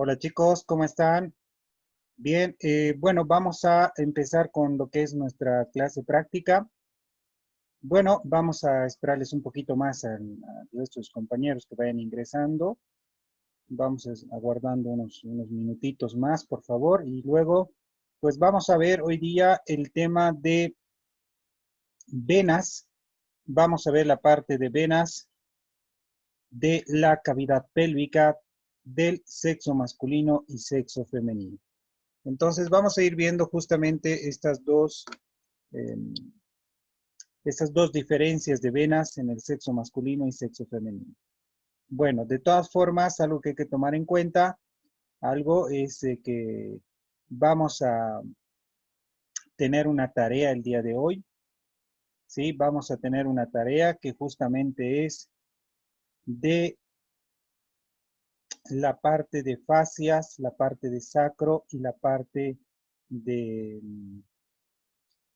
Hola chicos, ¿cómo están? Bien, bueno, vamos a empezar con lo que es nuestra clase práctica. Bueno, vamos a esperarles un poquito más a nuestros compañeros que vayan ingresando. Vamos aguardando unos minutitos más, por favor, y luego, pues vamos a ver hoy día el tema de venas. Vamos a ver la parte de venas de la cavidad pélvica del sexo masculino y sexo femenino. Entonces vamos a ir viendo justamente eh, estas dos diferencias de venas en el sexo masculino y sexo femenino. Bueno, de todas formas, algo que hay que tomar en cuenta, algo es que vamos a tener una tarea el día de hoy, ¿sí? Vamos a tener una tarea que justamente es de la parte de fascias, la parte de sacro y la parte de,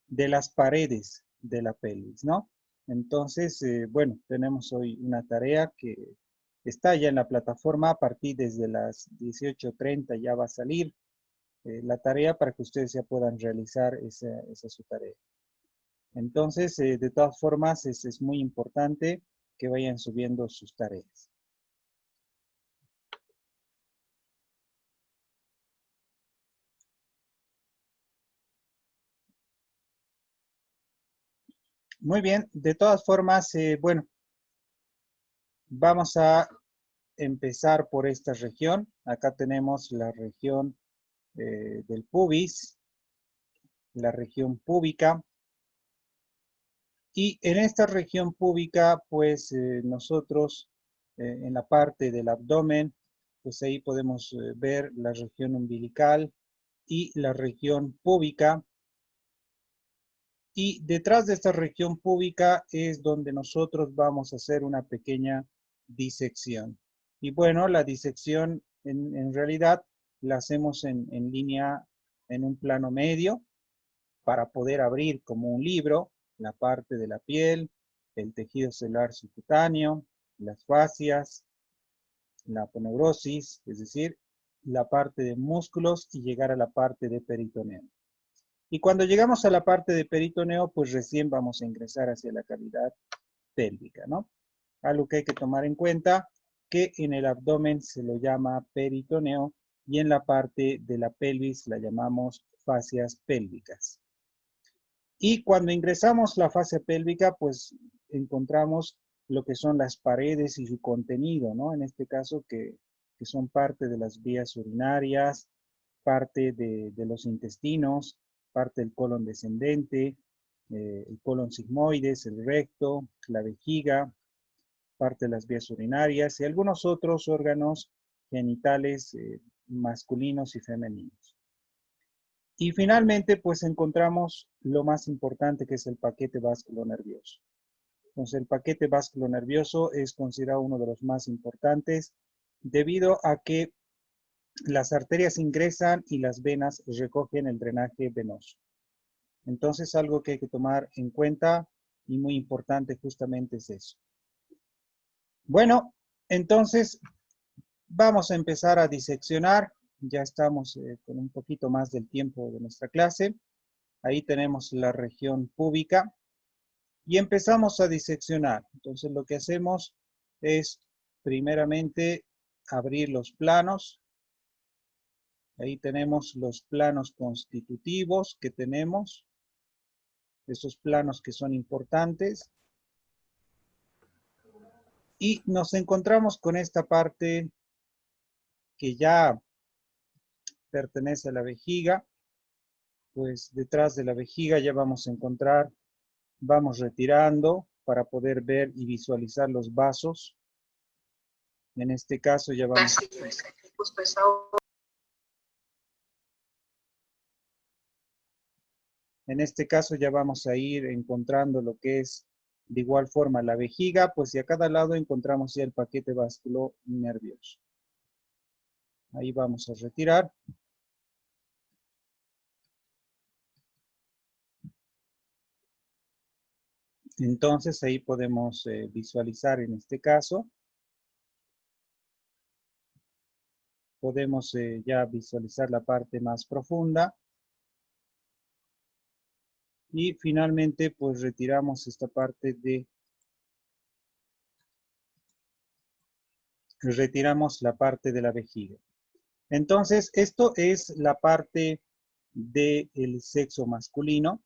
de las paredes de la pelvis, ¿no? Entonces, bueno, tenemos hoy una tarea que está ya en la plataforma. A partir desde las 18:30 ya va a salir la tarea para que ustedes ya puedan realizar esa su tarea. Entonces, de todas formas, es muy importante que vayan subiendo sus tareas. Muy bien, de todas formas, bueno, vamos a empezar por esta región. Acá tenemos la región del pubis, la región púbica. Y en esta región púbica, pues nosotros en la parte del abdomen, pues ahí podemos ver la región umbilical y la región púbica. Y detrás de esta región púbica es donde nosotros vamos a hacer una pequeña disección. Y bueno, la disección en realidad la hacemos en línea, en un plano medio, para poder abrir como un libro la parte de la piel, el tejido celular subcutáneo, las fascias, la aponeurosis, es decir, la parte de músculos y llegar a la parte de peritoneo. Y cuando llegamos a la parte de peritoneo, pues recién vamos a ingresar hacia la cavidad pélvica, ¿no? Algo que hay que tomar en cuenta, que en el abdomen se lo llama peritoneo y en la parte de la pelvis la llamamos fascias pélvicas. Y cuando ingresamos la fascia pélvica, pues encontramos lo que son las paredes y su contenido, ¿no? En este caso, que son parte de las vías urinarias, parte de los intestinos, parte del colon descendente, el colon sigmoides, el recto, la vejiga, parte de las vías urinarias y algunos otros órganos genitales masculinos y femeninos. Y finalmente, pues encontramos lo más importante, que es el paquete vasculonervioso. Entonces, el paquete vasculonervioso es considerado uno de los más importantes debido a que las arterias ingresan y las venas recogen el drenaje venoso. Entonces, algo que hay que tomar en cuenta y muy importante justamente es eso. Bueno, entonces vamos a empezar a diseccionar. Ya estamos con un poquito más del tiempo de nuestra clase. Ahí tenemos la región púbica y empezamos a diseccionar. Entonces lo que hacemos es primeramente abrir los planos. Ahí tenemos los planos constitutivos que tenemos, esos planos que son importantes. Y nos encontramos con esta parte que ya pertenece a la vejiga. Pues detrás de la vejiga ya vamos a encontrar, vamos retirando para poder ver y visualizar los vasos. En este caso ya vamos En este caso ya vamos a ir encontrando lo que es de igual forma la vejiga, pues y a cada lado encontramos ya el paquete vasculonervioso. Ahí vamos a retirar. Entonces ahí podemos visualizar en este caso podemos ya visualizar la parte más profunda. Y finalmente, pues retiramos esta parte retiramos la parte de la vejiga. Entonces, esto es la parte del sexo masculino.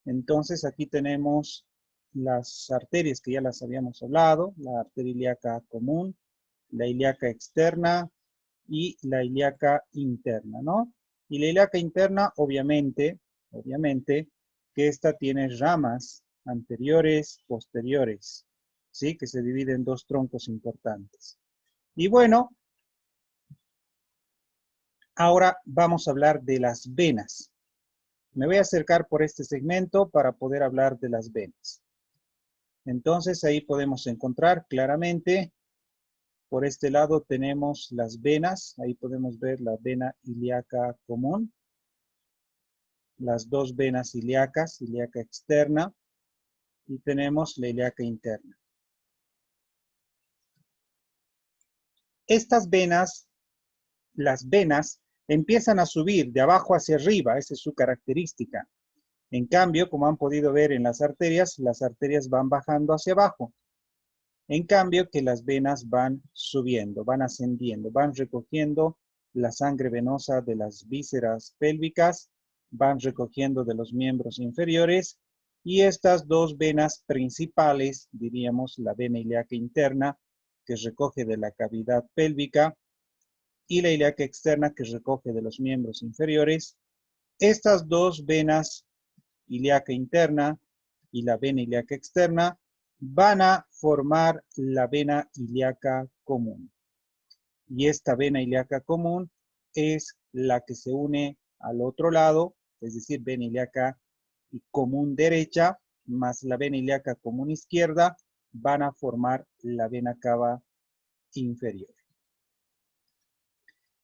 Entonces, aquí tenemos las arterias que ya las habíamos hablado, la arteria ilíaca común, la ilíaca externa y la ilíaca interna, ¿no? Y la ilíaca interna, obviamente, que esta tiene ramas anteriores, posteriores, ¿sí? Que se divide en dos troncos importantes. Y bueno, ahora vamos a hablar de las venas. Me voy a acercar por este segmento para poder hablar de las venas. Entonces ahí podemos encontrar claramente, por este lado tenemos las venas, ahí podemos ver la vena ilíaca común, las dos venas ilíacas, ilíaca externa, y tenemos la ilíaca interna. Estas venas, las venas, empiezan a subir de abajo hacia arriba, esa es su característica. En cambio, como han podido ver en las arterias van bajando hacia abajo. En cambio, que las venas van subiendo, van ascendiendo, van recogiendo la sangre venosa de las vísceras pélvicas, van recogiendo de los miembros inferiores, y estas dos venas principales, diríamos la vena ilíaca interna, que recoge de la cavidad pélvica, y la ilíaca externa, que recoge de los miembros inferiores. Estas dos venas, ilíaca interna y la vena ilíaca externa, van a formar la vena ilíaca común. Y esta vena ilíaca común es la que se une al otro lado, es decir, vena ilíaca común derecha más la vena ilíaca común izquierda, van a formar la vena cava inferior.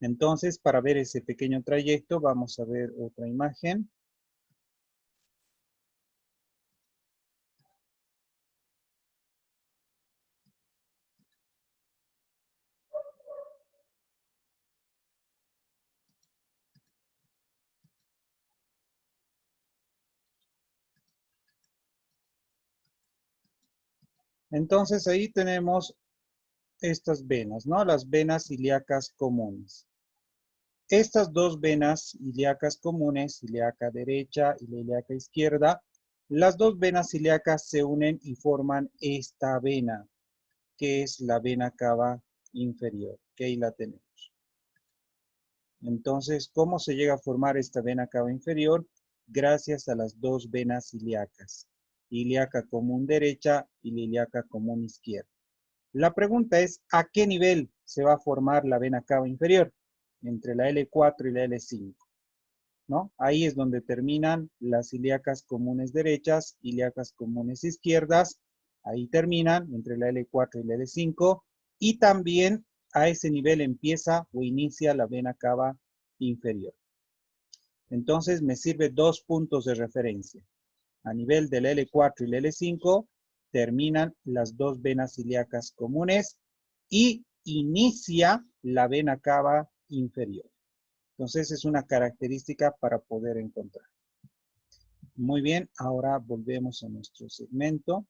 Entonces, para ver ese pequeño trayecto, vamos a ver otra imagen. Entonces, ahí tenemos estas venas, ¿no? Las venas ilíacas comunes. Estas dos venas ilíacas comunes, ilíaca derecha y la ilíaca izquierda, las dos venas ilíacas se unen y forman esta vena, que es la vena cava inferior, que ahí la tenemos. Entonces, ¿cómo se llega a formar esta vena cava inferior? Gracias a las dos venas ilíacas, ilíaca común derecha y la ilíaca común izquierda. La pregunta es, ¿a qué nivel se va a formar la vena cava inferior? Entre la L4 y la L5, ¿no? Ahí es donde terminan las ilíacas comunes derechas, ilíacas comunes izquierdas, ahí terminan entre la L4 y la L5, y también a ese nivel empieza o inicia la vena cava inferior. Entonces me sirve dos puntos de referencia. A nivel de la L4 y la L5 terminan las dos venas ilíacas comunes y inicia la vena cava inferior. Entonces es una característica para poder encontrar. Muy bien, ahora volvemos a nuestro segmento.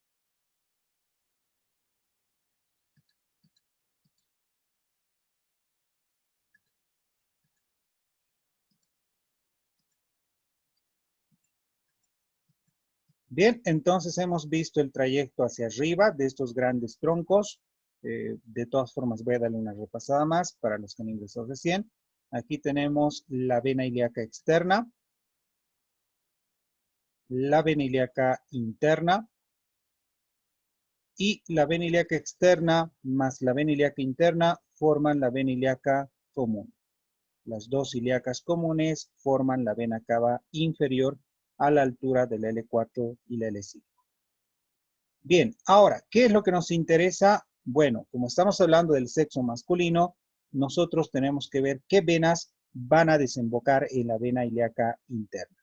Bien, entonces hemos visto el trayecto hacia arriba de estos grandes troncos. De todas formas voy a darle una repasada más para los que han ingresado recién. Aquí tenemos la vena ilíaca externa, la vena ilíaca interna y la vena ilíaca externa más la vena ilíaca interna forman la vena ilíaca común. Las dos ilíacas comunes forman la vena cava inferior a la altura de la L4 y la L5. Bien, ahora, ¿qué es lo que nos interesa? Bueno, como estamos hablando del sexo masculino, nosotros tenemos que ver qué venas van a desembocar en la vena ilíaca interna.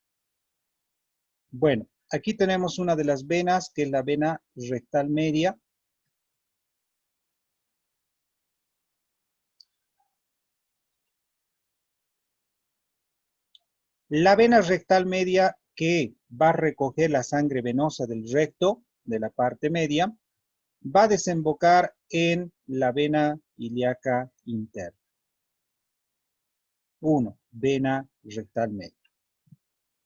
Bueno, aquí tenemos una de las venas, que es la vena rectal media. La vena rectal media que va a recoger la sangre venosa del recto, de la parte media, va a desembocar en la vena ilíaca interna. 1. Vena rectal media.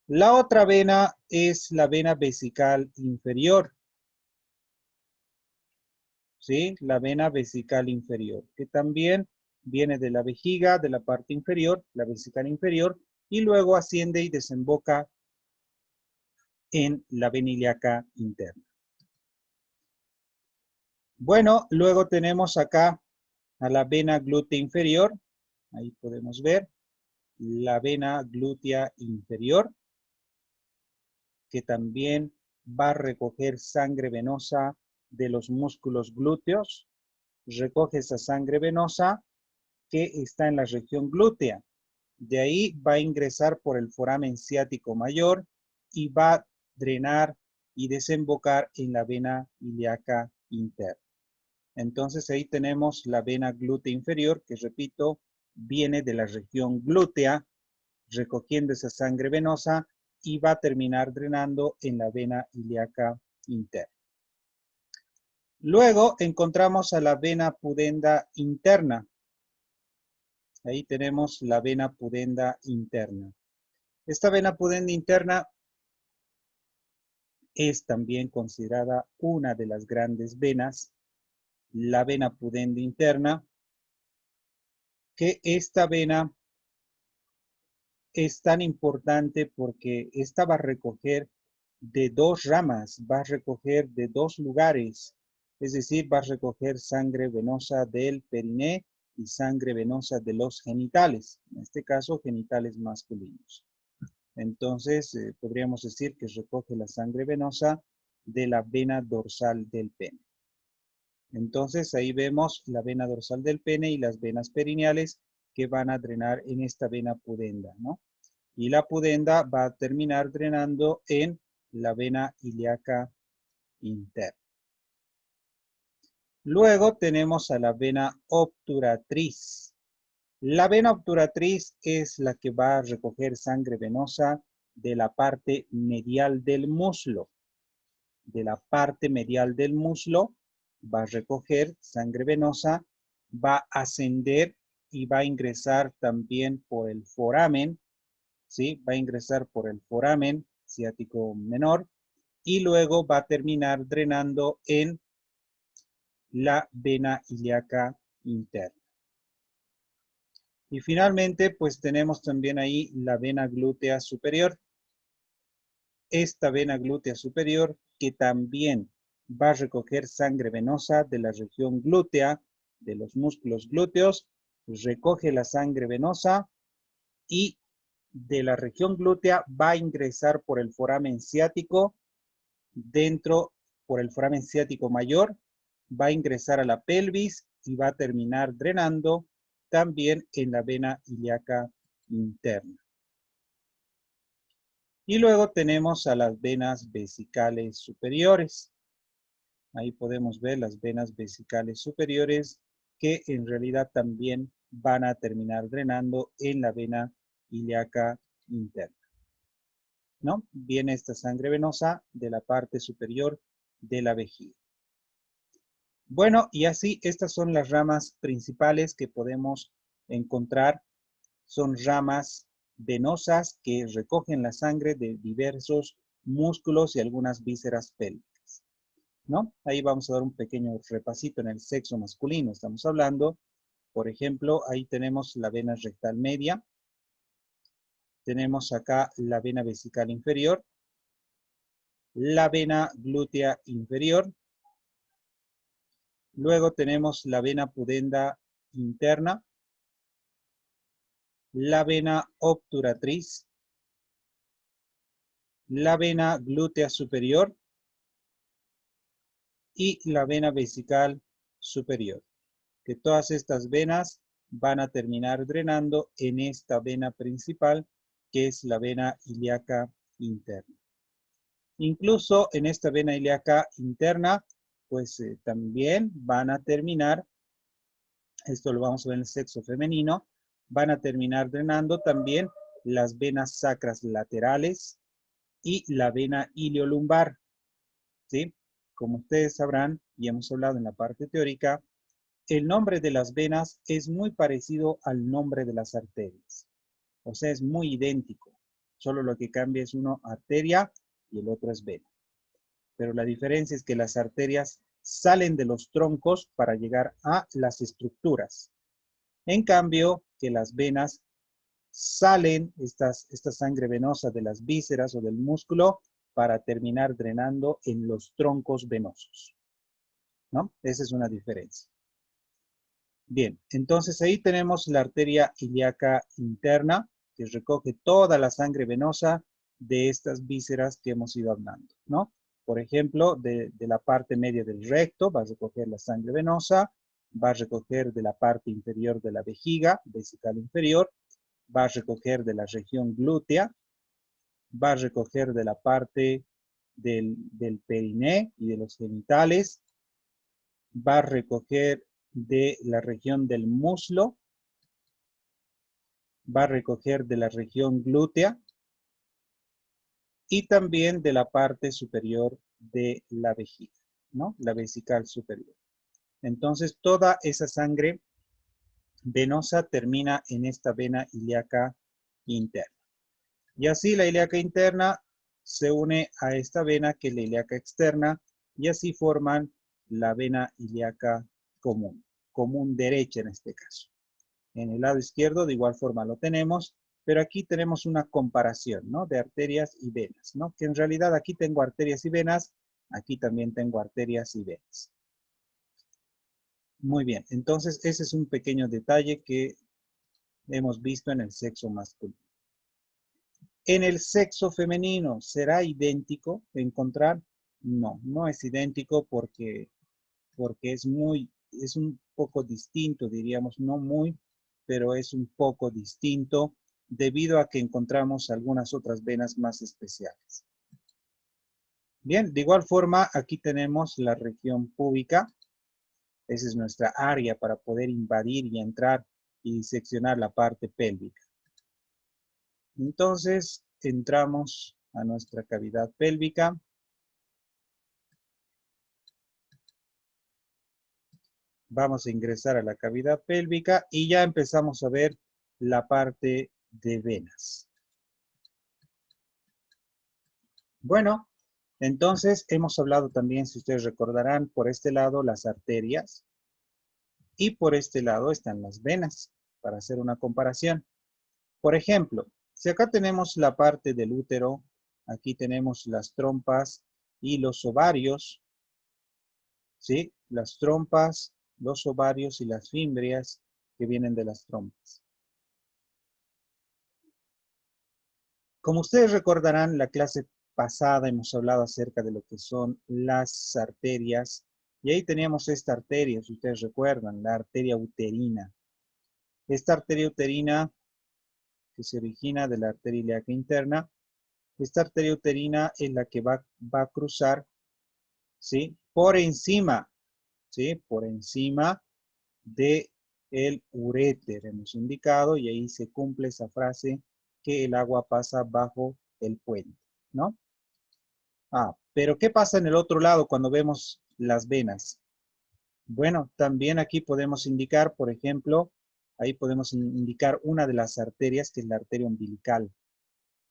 La otra vena es la vena vesical inferior. ¿Sí? La vena vesical inferior, que también viene de la vejiga, de la parte inferior, la vesical inferior, y luego asciende y desemboca en la vena ilíaca interna. Bueno, luego tenemos acá a la vena glútea inferior. Ahí podemos ver la vena glútea inferior, que también va a recoger sangre venosa de los músculos glúteos. Recoge esa sangre venosa que está en la región glútea. De ahí va a ingresar por el foramen ciático mayor y va a drenar y desembocar en la vena ilíaca interna. Entonces ahí tenemos la vena glútea inferior, que repito, viene de la región glútea, recogiendo esa sangre venosa y va a terminar drenando en la vena ilíaca interna. Luego encontramos a la vena pudenda interna. Ahí tenemos la vena pudenda interna. Esta vena pudenda interna es también considerada una de las grandes venas, la vena pudenda interna, que esta vena es tan importante porque esta va a recoger de dos ramas, va a recoger de dos lugares, es decir, va a recoger sangre venosa del periné y sangre venosa de los genitales, en este caso genitales masculinos. Entonces, podríamos decir que recoge la sangre venosa de la vena dorsal del pene. Entonces, ahí vemos la vena dorsal del pene y las venas perineales que van a drenar en esta vena pudenda, ¿no? Y la pudenda va a terminar drenando en la vena ilíaca interna. Luego tenemos a la vena obturatriz. La vena obturatriz es la que va a recoger sangre venosa de la parte medial del muslo. De la parte medial del muslo va a recoger sangre venosa, va a ascender y va a ingresar también por el foramen, ¿sí? Va a ingresar por el foramen ciático menor y luego va a terminar drenando en la vena ilíaca interna. Y finalmente, pues tenemos también ahí la vena glútea superior. Esta vena glútea superior que también va a recoger sangre venosa de la región glútea, de los músculos glúteos, recoge la sangre venosa y de la región glútea va a ingresar por el foramen ciático, dentro por el foramen ciático mayor, va a ingresar a la pelvis y va a terminar drenando también en la vena ilíaca interna. Y luego tenemos a las venas vesicales superiores. Ahí podemos ver las venas vesicales superiores que en realidad también van a terminar drenando en la vena ilíaca interna, ¿no? Viene esta sangre venosa de la parte superior de la vejiga. Bueno, y así estas son las ramas principales que podemos encontrar. Son ramas venosas que recogen la sangre de diversos músculos y algunas vísceras pélvicas, ¿no? Ahí vamos a dar un pequeño repasito en el sexo masculino. Estamos hablando, por ejemplo, ahí tenemos la vena rectal media. Tenemos acá la vena vesical inferior, la vena glútea inferior. Luego tenemos la vena pudenda interna, la vena obturatriz, la vena glútea superior y la vena vesical superior. Que todas estas venas van a terminar drenando en esta vena principal, que es la vena ilíaca interna. Incluso en esta vena ilíaca interna, pues también van a terminar, esto lo vamos a ver en el sexo femenino, van a terminar drenando también las venas sacras laterales y la vena iliolumbar, ¿sí? Como ustedes sabrán, y hemos hablado en la parte teórica, el nombre de las venas es muy parecido al nombre de las arterias. O sea, es muy idéntico. Solo lo que cambia es uno arteria y el otro es vena. Pero la diferencia es que las arterias salen de los troncos para llegar a las estructuras. En cambio, que las venas salen esta sangre venosa de las vísceras o del músculo para terminar drenando en los troncos venosos, ¿no? Esa es una diferencia. Bien, entonces ahí tenemos la arteria ilíaca interna, que recoge toda la sangre venosa de estas vísceras que hemos ido hablando, ¿no? Por ejemplo, de la parte media del recto va a recoger la sangre venosa, va a recoger de la parte inferior de la vejiga, vesical inferior, va a recoger de la región glútea, va a recoger de la parte del periné y de los genitales, va a recoger de la región del muslo, va a recoger de la región glútea y también de la parte superior de la vejiga, ¿no? La vesical superior. Entonces, toda esa sangre venosa termina en esta vena ilíaca interna. Y así la ilíaca interna se une a esta vena que es la ilíaca externa y así forman la vena ilíaca común derecha en este caso. En el lado izquierdo de igual forma lo tenemos, pero aquí tenemos una comparación, ¿no? De arterias y venas, ¿no? Que en realidad aquí tengo arterias y venas, aquí también tengo arterias y venas. Muy bien, entonces ese es un pequeño detalle que hemos visto en el sexo masculino. En el sexo femenino, ¿será idéntico encontrar? No, no es idéntico porque es un poco distinto, diríamos, no muy, pero es un poco distinto debido a que encontramos algunas otras venas más especiales. Bien, de igual forma, aquí tenemos la región púbica. Esa es nuestra área para poder invadir y entrar y diseccionar la parte pélvica. Entonces, entramos a nuestra cavidad pélvica. Vamos a ingresar a la cavidad pélvica y ya empezamos a ver la parte de venas. Bueno, entonces hemos hablado también, si ustedes recordarán, por este lado las arterias y por este lado están las venas, para hacer una comparación. Por ejemplo, si acá tenemos la parte del útero, aquí tenemos las trompas y los ovarios, ¿sí? Las trompas, los ovarios y las fimbrias que vienen de las trompas. Como ustedes recordarán, la clase pasada hemos hablado acerca de lo que son las arterias, y ahí teníamos esta arteria, si ustedes recuerdan, la arteria uterina. Esta arteria uterina, que se origina de la arteria ilíaca interna, esta arteria uterina es la que va a cruzar, ¿sí? Por encima, ¿sí? Por encima de el uréter, hemos indicado, y ahí se cumple esa frase que el agua pasa bajo el puente, ¿no? Pero ¿qué pasa en el otro lado cuando vemos las venas? Bueno, también aquí podemos indicar, por ejemplo, ahí podemos indicar una de las arterias, que es la arteria umbilical,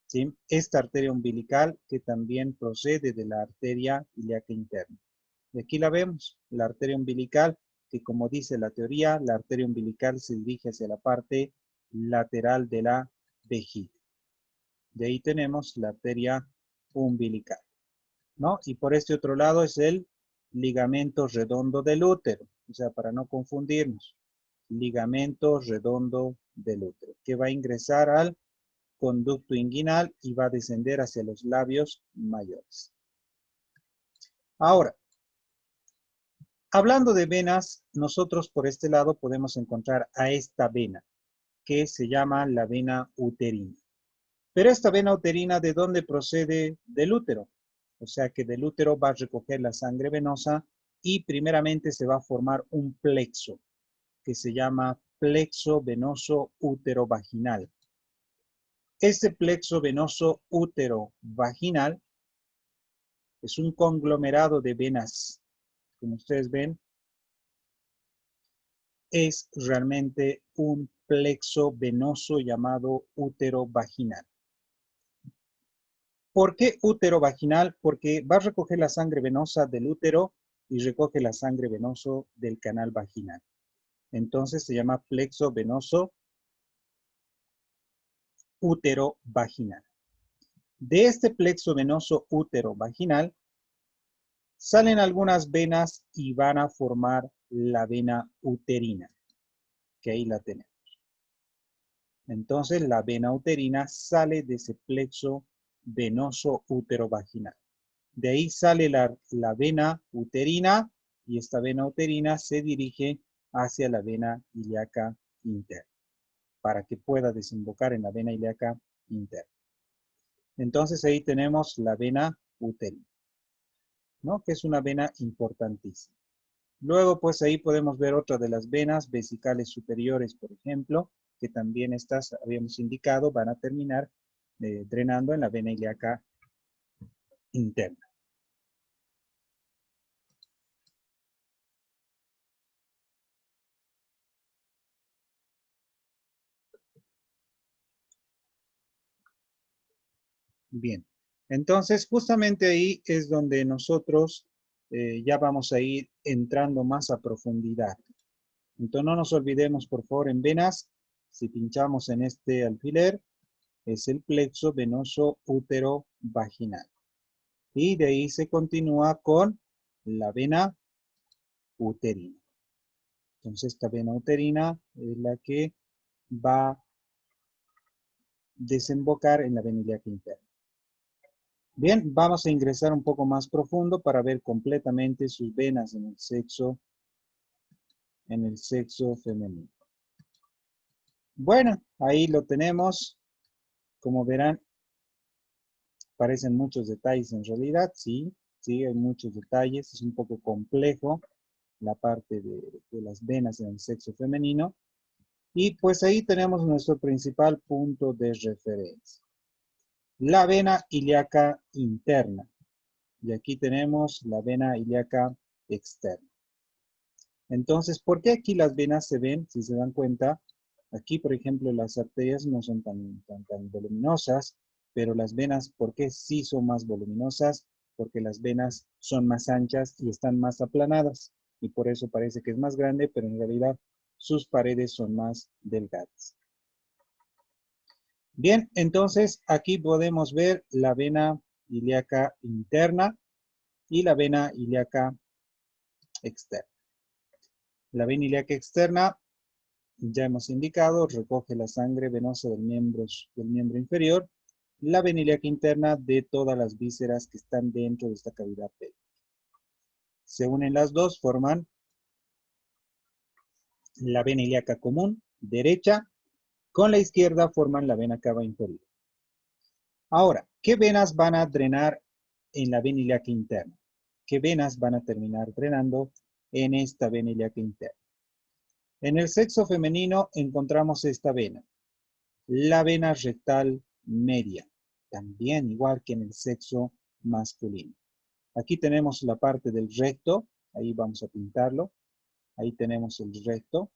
¿sí? Esta arteria umbilical que también procede de la arteria ilíaca interna. Y aquí la vemos, la arteria umbilical, que como dice la teoría, la arteria umbilical se dirige hacia la parte lateral de la vejiga. De ahí tenemos la arteria umbilical, ¿no? Y por este otro lado es el ligamento redondo del útero, o sea, para no confundirnos, ligamento redondo del útero, que va a ingresar al conducto inguinal y va a descender hacia los labios mayores. Ahora, hablando de venas, nosotros por este lado podemos encontrar a esta vena, que se llama la vena uterina. Pero esta vena uterina, ¿de dónde procede? Del útero. O sea que del útero va a recoger la sangre venosa y primeramente se va a formar un plexo, que se llama plexo venoso uterovaginal. Este plexo venoso útero-vaginal es un conglomerado de venas. Como ustedes ven, es realmente un plexo venoso llamado útero vaginal. ¿Por qué útero vaginal? Porque va a recoger la sangre venosa del útero y recoge la sangre venoso del canal vaginal. Entonces se llama plexo venoso útero vaginal. De este plexo venoso útero vaginal salen algunas venas y van a formar la vena uterina, que ahí la tenemos. Entonces la vena uterina sale de ese plexo venoso útero vaginal. De ahí sale la vena uterina y esta vena uterina se dirige hacia la vena ilíaca interna para que pueda desembocar en la vena ilíaca interna. Entonces ahí tenemos la vena uterina, ¿no? Que es una vena importantísima. Luego, pues ahí podemos ver otra de las venas vesicales superiores, por ejemplo, que también estas, habíamos indicado, van a terminar drenando en la vena ilíaca interna. Bien, entonces justamente ahí es donde nosotros ya vamos a ir entrando más a profundidad. Entonces no nos olvidemos, por favor, en venas, si pinchamos en este alfiler, es el plexo venoso útero vaginal. Y de ahí se continúa con la vena uterina. Entonces esta vena uterina es la que va a desembocar en la vena ilíaca interna. Bien, vamos a ingresar un poco más profundo para ver completamente sus venas en el sexo femenino. Bueno, ahí lo tenemos. Como verán, parecen muchos detalles en realidad, sí, hay muchos detalles. Es un poco complejo la parte de las venas en el sexo femenino. Y pues ahí tenemos nuestro principal punto de referencia. La vena ilíaca interna. Y aquí tenemos la vena ilíaca externa. Entonces, ¿por qué aquí las venas se ven? Si se dan cuenta, aquí, por ejemplo, las arterias no son tan voluminosas, pero las venas, ¿por qué sí son más voluminosas? Porque las venas son más anchas y están más aplanadas. Y por eso parece que es más grande, pero en realidad sus paredes son más delgadas. Bien, entonces aquí podemos ver la vena ilíaca interna y la vena ilíaca externa. La vena ilíaca externa, ya hemos indicado, recoge la sangre venosa del miembro inferior, la vena ilíaca interna de todas las vísceras que están dentro de esta cavidad pélvica. Se unen las dos, forman la vena ilíaca común, derecha, con la izquierda forman la vena cava inferior. Ahora, ¿qué venas van a drenar en la vena ilíaca interna? ¿Qué venas van a terminar drenando en esta vena ilíaca interna? En el sexo femenino encontramos esta vena, la vena rectal media, también igual que en el sexo masculino. Aquí tenemos la parte del recto, ahí vamos a pintarlo, ahí tenemos el recto.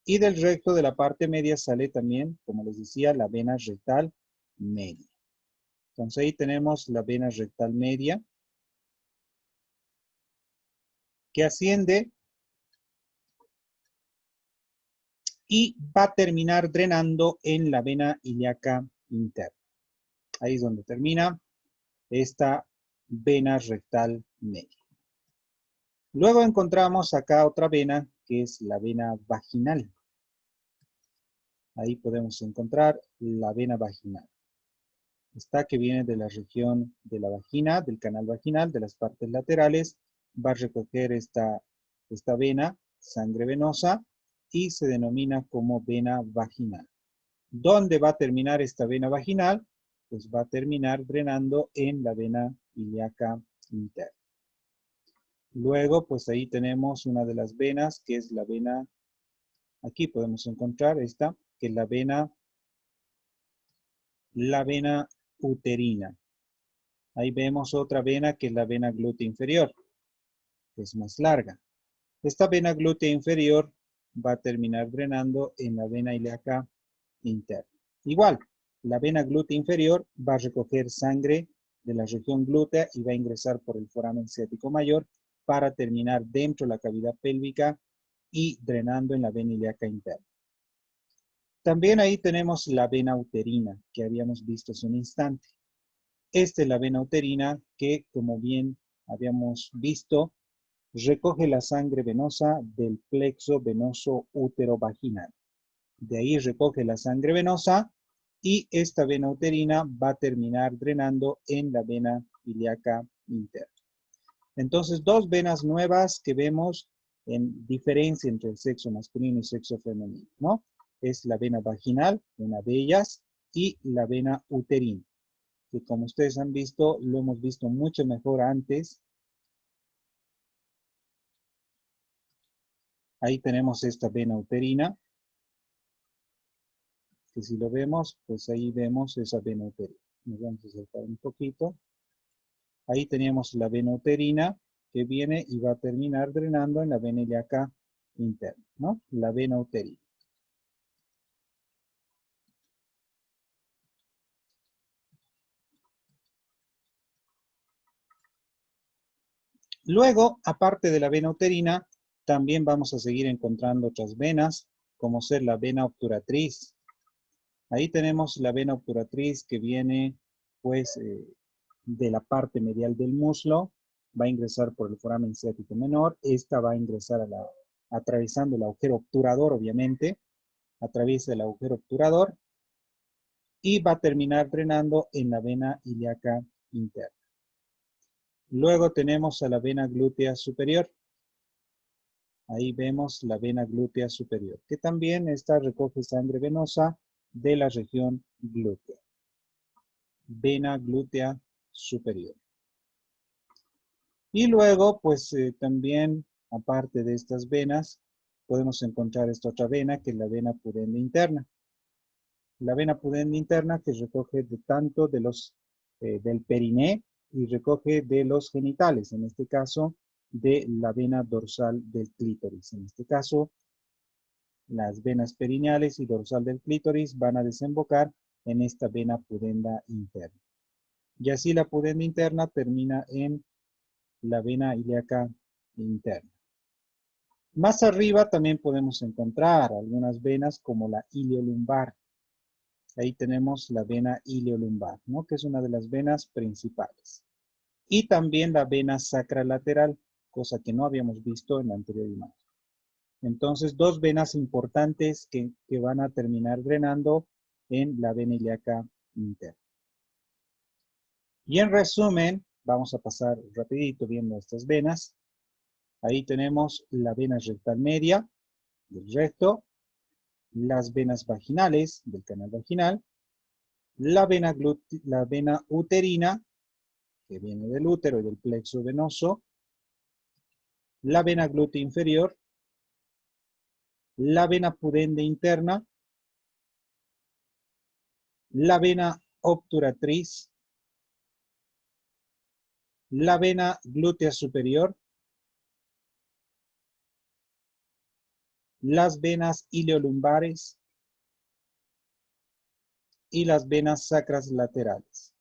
Y del recto de la parte media sale también, como les decía, la vena rectal media. Entonces ahí tenemos la vena rectal media que asciende y va a terminar drenando en la vena ilíaca interna. Ahí es donde termina esta vena rectal media. Luego encontramos acá otra vena que es la vena vaginal. Ahí podemos encontrar la vena vaginal. Esta que viene de la región de la vagina, del canal vaginal, de las partes laterales, va a recoger esta vena, sangre venosa, y se denomina como vena vaginal. ¿Dónde va a terminar esta vena vaginal? Pues va a terminar drenando en la vena ilíaca interna. Luego, pues ahí tenemos una de las venas, que es la vena, aquí podemos encontrar esta, que es la vena la vena uterina. Ahí vemos otra vena que es la vena glútea inferior, que es más larga. Esta vena glútea inferior va a terminar drenando en la vena ilíaca interna. Igual, la vena glútea inferior va a recoger sangre de la región glútea y va a ingresar por el foramen ciático mayor para terminar dentro de la cavidad pélvica y drenando en la vena ilíaca interna. También ahí tenemos la vena uterina que habíamos visto hace un instante. Esta es la vena uterina que, como bien habíamos visto, recoge la sangre venosa del plexo venoso útero-vaginal. De ahí recoge la sangre venosa y esta vena uterina va a terminar drenando en la vena ilíaca interna. Entonces, dos venas nuevas que vemos en diferencia entre el sexo masculino y sexo femenino, ¿no? Es la vena vaginal, una de ellas, y la vena uterina, que como ustedes han visto, lo hemos visto mucho mejor antes. Ahí tenemos esta vena uterina, que si lo vemos, pues ahí vemos esa vena uterina. Nos vamos a acercar un poquito. Ahí teníamos la vena uterina que viene y va a terminar drenando en la vena ilíaca interna, ¿no? La vena uterina. Luego, aparte de la vena uterina, también vamos a seguir encontrando otras venas, como ser la vena obturatriz. Ahí tenemos la vena obturatriz que viene, pues, de la parte medial del muslo, va a ingresar por el foramen ciático menor, esta va a ingresar atravesando el agujero obturador, obviamente, atraviesa el agujero obturador y va a terminar drenando en la vena ilíaca interna. Luego tenemos a la vena glútea superior. Ahí vemos la vena glútea superior, que también esta recoge sangre venosa de la región glútea. Vena glútea superior. Y luego, pues también, aparte de estas venas, podemos encontrar esta otra vena, que es la vena pudenda interna. La vena pudenda interna que recoge de tanto de del periné y recoge de los genitales, en este caso, de la vena dorsal del clítoris. En este caso, las venas perineales y dorsal del clítoris van a desembocar en esta vena pudenda interna. Y así la pudenda interna termina en la vena ilíaca interna. Más arriba también podemos encontrar algunas venas como la iliolumbar. Ahí tenemos la vena iliolumbar, ¿no? Que es una de las venas principales. Y también la vena sacra lateral, cosa que no habíamos visto en la anterior imagen. Entonces, dos venas importantes que van a terminar drenando en la vena ilíaca interna. Y en resumen, vamos a pasar rapidito viendo estas venas. Ahí tenemos la vena rectal media del recto, las venas vaginales del canal vaginal, la vena uterina, que viene del útero y del plexo venoso, la vena glútea inferior, la vena pudenda interna, la vena obturatriz, la vena glútea superior, las venas ileolumbares y las venas sacras laterales.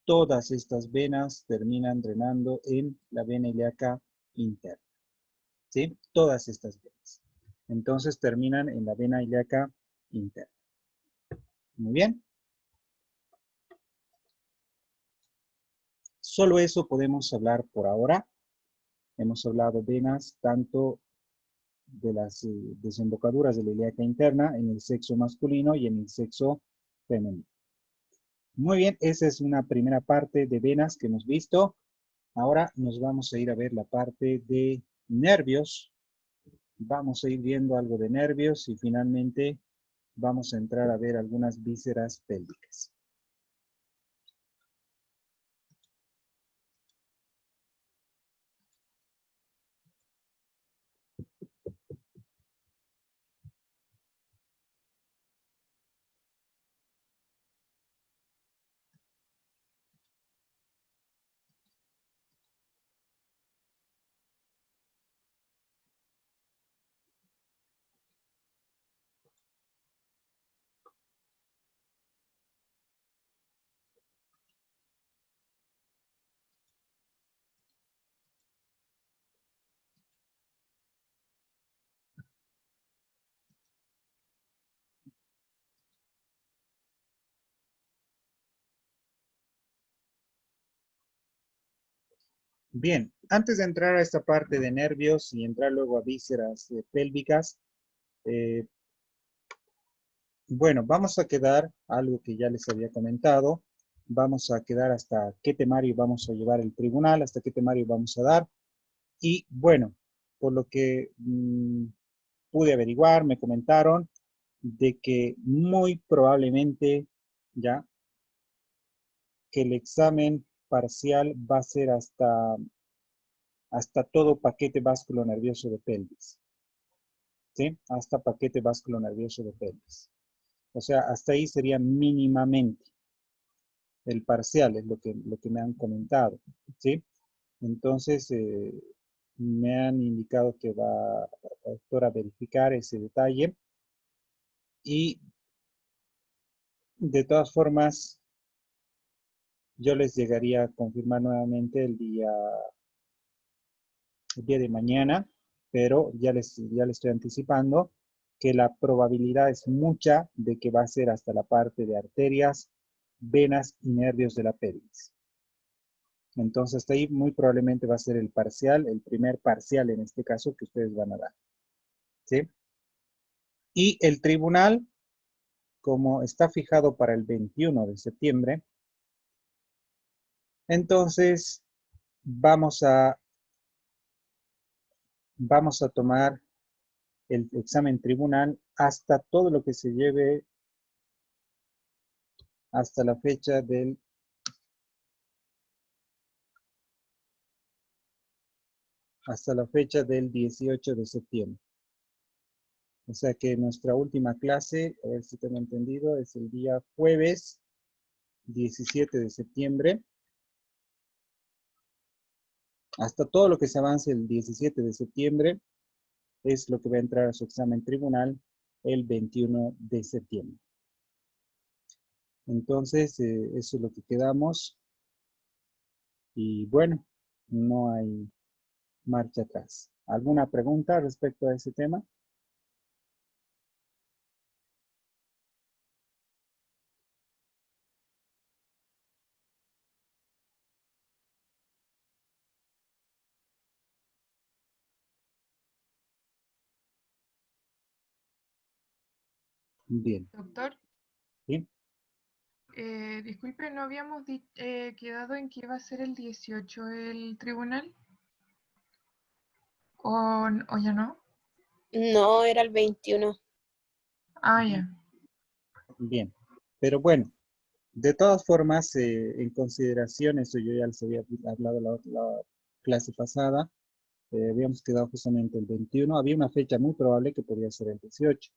Todas estas venas terminan drenando en la vena ilíaca interna. ¿Sí? Todas estas venas. Entonces terminan en la vena ilíaca interna. Muy bien. Solo eso podemos hablar por ahora. Hemos hablado de venas tanto de las desembocaduras de la ilíaca interna en el sexo masculino y en el sexo femenino. Muy bien, esa es una primera parte de venas que hemos visto. Ahora nos vamos a ir a ver la parte de nervios. Vamos a ir viendo algo de nervios y finalmente vamos a entrar a ver algunas vísceras pélvicas. Bien, antes de entrar a esta parte de nervios y entrar luego a vísceras pélvicas, eh, bueno, vamos a quedar, algo que ya les había comentado, vamos a quedar hasta qué temario vamos a llevar el tribunal, hasta qué temario vamos a dar. Y bueno, por lo que pude averiguar, me comentaron de que muy probablemente ya que el examen parcial va a ser hasta todo paquete nervioso de pelvis, ¿sí? Hasta paquete nervioso de pelvis. O sea, hasta ahí sería mínimamente el parcial, es lo que me han comentado, ¿sí? Entonces, me han indicado que va la doctora a verificar ese detalle y de todas formas, yo les llegaría a confirmar nuevamente el día de mañana, pero ya les estoy anticipando que la probabilidad es mucha de que va a ser hasta la parte de arterias, venas y nervios de la pelvis. Entonces, hasta ahí muy probablemente va a ser el parcial, el primer parcial en este caso que ustedes van a dar, ¿sí? Y el tribunal, como está fijado para el 21 de septiembre, entonces vamos a, vamos a tomar el examen tribunal hasta todo lo que se lleve hasta la fecha del 18 de septiembre. O sea que nuestra última clase, a ver si tengo entendido, es el día jueves 17 de septiembre. Hasta todo lo que se avance el 17 de septiembre es lo que va a entrar a su examen tribunal el 21 de septiembre. Entonces, eso es lo que quedamos. Y bueno, no hay marcha atrás. ¿Alguna pregunta respecto a ese tema? Bien. Doctor, ¿Sí? disculpe, ¿no habíamos quedado en que iba a ser el 18 el tribunal? ¿O ya no? No, era el 21. Ah, ya. Bien. Pero bueno, de todas formas, en consideración, eso yo ya les había hablado la clase pasada, habíamos quedado justamente el 21. Había una fecha muy probable que podría ser el 18,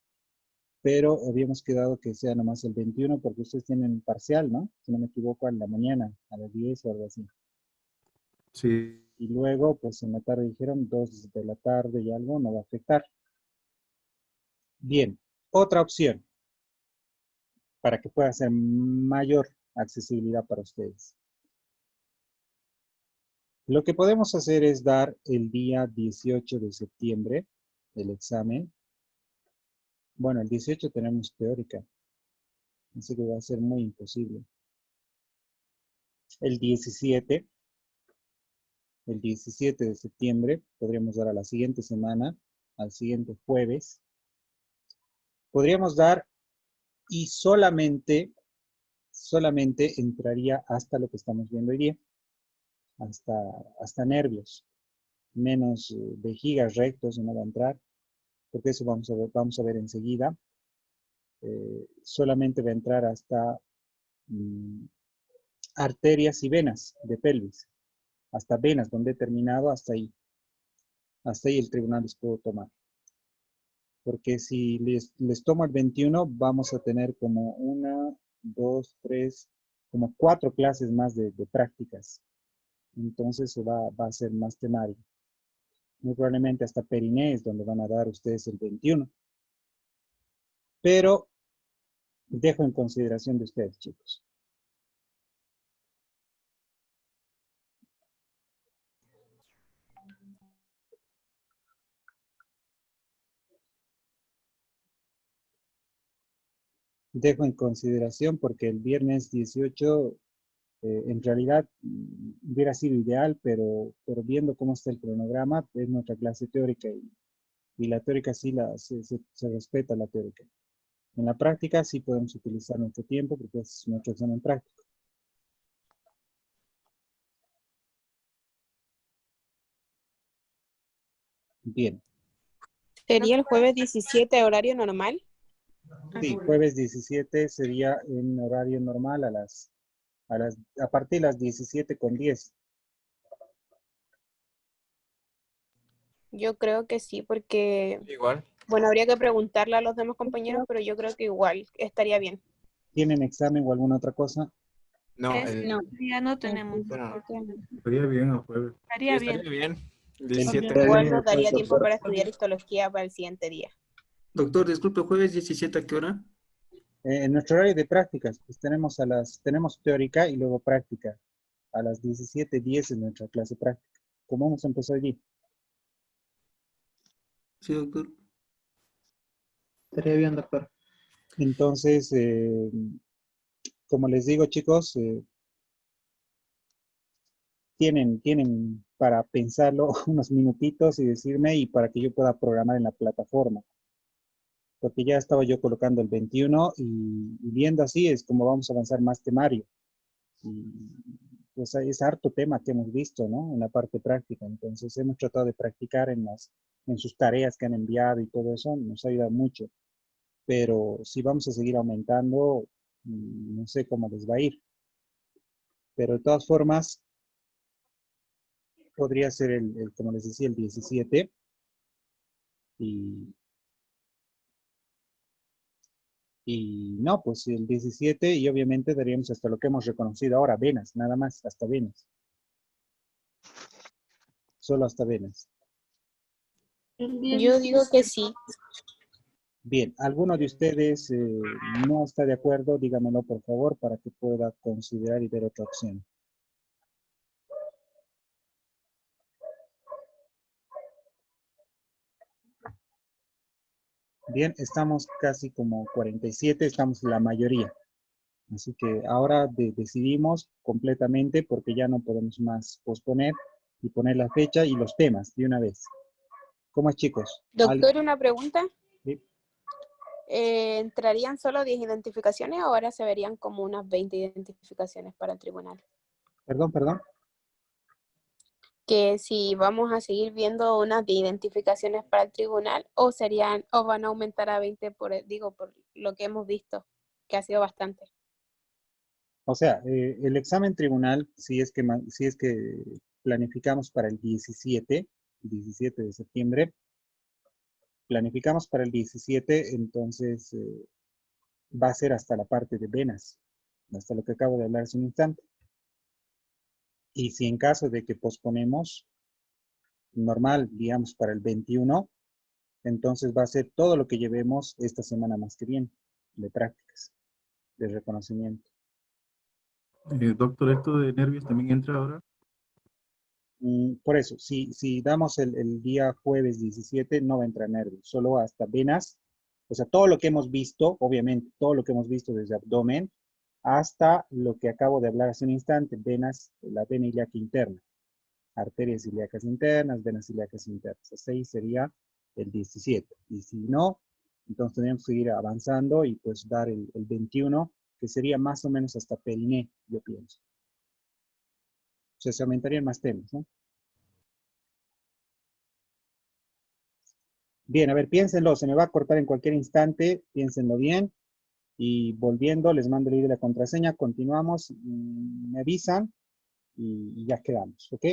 pero habíamos quedado que sea nomás el 21 porque ustedes tienen parcial, ¿no? Si no me equivoco, en la mañana, a las 10 o algo así. Sí, Y luego, pues en la tarde dijeron 2 de la tarde y algo no va a afectar. Bien, otra opción para que pueda ser mayor accesibilidad para ustedes. Lo que podemos hacer es dar el día 18 de septiembre el examen. Bueno, el 18 tenemos teórica, así que va a ser muy imposible. El 17, el 17 de septiembre, podríamos dar a la siguiente semana, al siguiente jueves. Podríamos dar y solamente entraría hasta lo que estamos viendo hoy día, hasta, hasta nervios, menos vejigas rectos no va a entrar, porque eso vamos a ver enseguida. Solamente va a entrar hasta mm, arterias y venas de pelvis, hasta venas donde he terminado, hasta ahí el tribunal les puedo tomar. Porque si les tomo el 21, vamos a tener como una, dos, tres, como 4 clases más de prácticas. Entonces se va a ser más temario. Muy probablemente hasta perinés, donde van a dar ustedes el 21. Pero dejo en consideración de ustedes, chicos. Dejo en consideración porque el viernes 18 En realidad hubiera sido ideal, pero viendo cómo está el cronograma, es nuestra clase teórica y la teórica sí se respeta la teórica. En la práctica sí podemos utilizar nuestro tiempo porque es nuestro examen práctico. Bien. ¿Sería el jueves 17 horario normal? Sí, jueves 17 sería en horario normal a partir de las 17:10. Yo creo que sí, porque, Igual. bueno, habría que preguntarle a los demás compañeros, pero yo creo que igual estaría bien. ¿Tienen examen o alguna otra cosa? No, No. Ya no tenemos. bueno, Estaría bien el jueves. Estaría estaría bien. bien. El 17. Porque Igual nos daría Doctor. tiempo para estudiar histología para el siguiente día. Doctor, disculpe, jueves 17, ¿a qué hora? En nuestro horario de prácticas, pues tenemos teórica y luego práctica. A las 17:10 en nuestra clase práctica. ¿Cómo hemos empezado allí? Sí, doctor. Estaría bien, doctor. Entonces, como les digo, chicos, tienen para pensarlo unos minutitos y decirme y para que yo pueda programar en la plataforma. Porque ya estaba yo colocando el 21 y viendo así es como vamos a avanzar más temario. Y pues es harto tema que hemos visto, ¿no? En la parte práctica. Entonces hemos tratado de practicar en sus tareas que han enviado y todo eso, nos ha ayudado mucho. Pero si vamos a seguir aumentando, no sé cómo les va a ir. Pero de todas formas, podría ser como les decía, el 17. Y no, pues el 17 y obviamente daríamos hasta lo que hemos reconocido ahora, venas, nada más, hasta venas. Solo hasta venas. Yo digo que sí. Bien, ¿alguno de ustedes no está de acuerdo? Dígamelo por favor para que pueda considerar y ver otra opción. Bien, estamos casi como 47, estamos la mayoría. Así que ahora decidimos completamente porque ya no podemos más posponer y poner la fecha y los temas de una vez. ¿Cómo es, chicos? Doctor, una pregunta. Sí. ¿Entrarían solo 10 identificaciones o ahora se verían como unas 20 identificaciones para el tribunal? Perdón. Que si vamos a seguir viendo unas de identificaciones para el tribunal o van a aumentar a 20 por lo que hemos visto, que ha sido bastante. O sea, el examen tribunal, si es que planificamos para el 17 de septiembre, planificamos para el 17, entonces va a ser hasta la parte de venas, hasta lo que acabo de hablar hace un instante. Y si en caso de que posponemos, normal, digamos, para el 21, entonces va a ser todo lo que llevemos esta semana más que viene, de prácticas, de reconocimiento. Doctor, ¿esto de nervios también entra ahora? Por eso, si damos el día jueves 17, no va a entrar nervios, solo hasta venas, o sea, todo lo que hemos visto, obviamente, todo lo que hemos visto desde abdomen hasta lo que acabo de hablar hace un instante, venas, la vena ilíaca interna, arterias ilíacas internas, venas ilíacas internas. Hasta ahí sería el 17. Y si no, entonces tenemos que seguir avanzando y pues dar el 21, que sería más o menos hasta periné, yo pienso. O sea, se aumentarían más temas, ¿no? Bien, a ver, piénsenlo, se me va a cortar en cualquier instante, piénsenlo bien. Y volviendo, les mando el ID de la contraseña, continuamos, me avisan y ya quedamos, ¿ok?